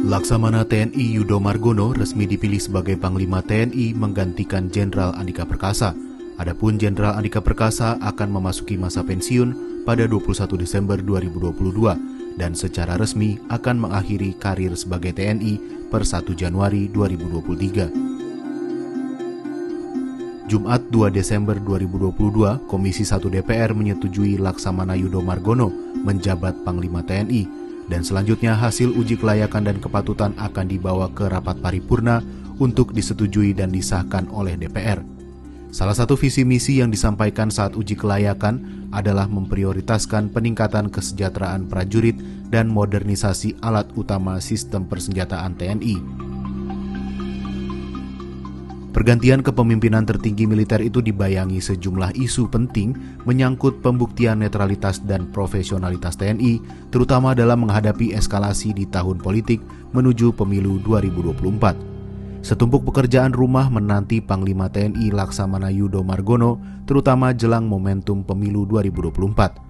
Laksamana TNI Yudo Margono resmi dipilih sebagai Panglima TNI menggantikan Jenderal Andika Perkasa. Adapun Jenderal Andika Perkasa akan memasuki masa pensiun pada 21 Desember 2022 dan secara resmi akan mengakhiri karir sebagai TNI per 1 Januari 2023. Jumat 2 Desember 2022, Komisi 1 DPR menyetujui Laksamana Yudo Margono menjabat Panglima TNI. Dan selanjutnya hasil uji kelayakan dan kepatutan akan dibawa ke rapat paripurna untuk disetujui dan disahkan oleh DPR. Salah satu visi misi yang disampaikan saat uji kelayakan adalah memprioritaskan peningkatan kesejahteraan prajurit dan modernisasi alat utama sistem persenjataan TNI. Pergantian kepemimpinan tertinggi militer itu dibayangi sejumlah isu penting menyangkut pembuktian netralitas dan profesionalitas TNI, terutama dalam menghadapi eskalasi di tahun politik menuju pemilu 2024. Setumpuk pekerjaan rumah menanti Panglima TNI Laksamana Yudo Margono, terutama jelang momentum pemilu 2024.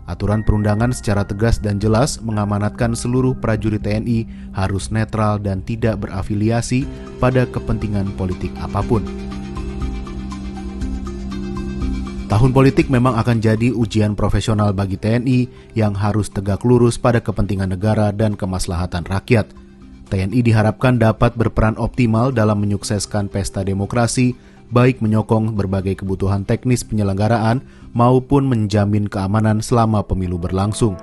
Aturan perundangan secara tegas dan jelas mengamanatkan seluruh prajurit TNI harus netral dan tidak berafiliasi pada kepentingan politik apapun. Tahun politik memang akan jadi ujian profesional bagi TNI yang harus tegak lurus pada kepentingan negara dan kemaslahatan rakyat. TNI diharapkan dapat berperan optimal dalam menyukseskan pesta demokrasi, baik menyokong berbagai kebutuhan teknis penyelenggaraan maupun menjamin keamanan selama pemilu berlangsung.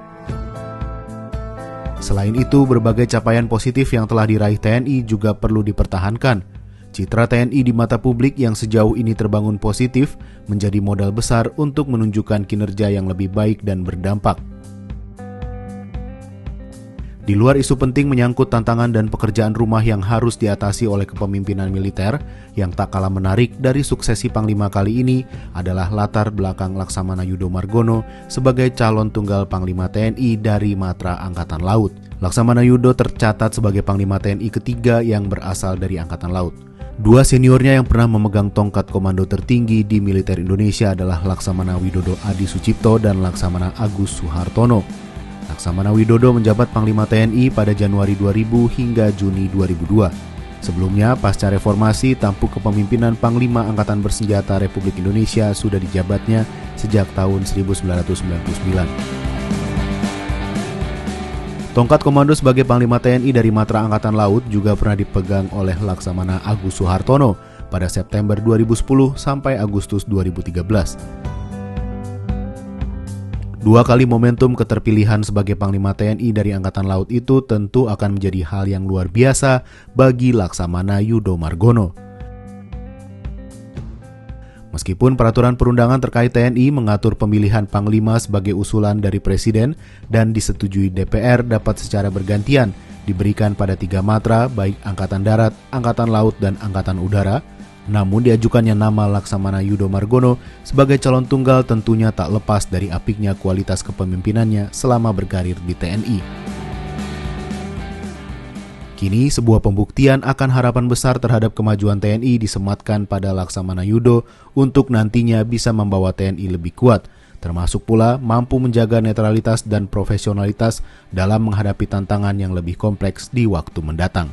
Selain itu, berbagai capaian positif yang telah diraih TNI juga perlu dipertahankan. Citra TNI di mata publik yang sejauh ini terbangun positif menjadi modal besar untuk menunjukkan kinerja yang lebih baik dan berdampak. Di luar isu penting menyangkut tantangan dan pekerjaan rumah yang harus diatasi oleh kepemimpinan militer, yang tak kalah menarik dari suksesi Panglima kali ini adalah latar belakang Laksamana Yudo Margono sebagai calon tunggal Panglima TNI dari Matra Angkatan Laut. Laksamana Yudo tercatat sebagai Panglima TNI ketiga yang berasal dari Angkatan Laut. Dua seniornya yang pernah memegang tongkat komando tertinggi di militer Indonesia adalah Laksamana Widodo Adi Sucipto dan Laksamana Agus Suhartono. Laksamana Widodo menjabat Panglima TNI pada Januari 2000 hingga Juni 2002. Sebelumnya, pasca reformasi, tampuk kepemimpinan Panglima Angkatan Bersenjata Republik Indonesia sudah dijabatnya sejak tahun 1999. Tongkat komando sebagai Panglima TNI dari Matra Angkatan Laut juga pernah dipegang oleh Laksamana Agus Suhartono pada September 2010 sampai Agustus 2013. Dua kali momentum keterpilihan sebagai Panglima TNI dari Angkatan Laut itu tentu akan menjadi hal yang luar biasa bagi Laksamana Yudo Margono. Meskipun peraturan perundangan terkait TNI mengatur pemilihan Panglima sebagai usulan dari Presiden dan disetujui DPR dapat secara bergantian diberikan pada 3 matra baik Angkatan Darat, Angkatan Laut, dan Angkatan Udara, namun diajukannya nama Laksamana Yudo Margono sebagai calon tunggal tentunya tak lepas dari apiknya kualitas kepemimpinannya selama berkarir di TNI. Kini sebuah pembuktian akan harapan besar terhadap kemajuan TNI disematkan pada Laksamana Yudo untuk nantinya bisa membawa TNI lebih kuat, termasuk pula mampu menjaga netralitas dan profesionalitas dalam menghadapi tantangan yang lebih kompleks di waktu mendatang.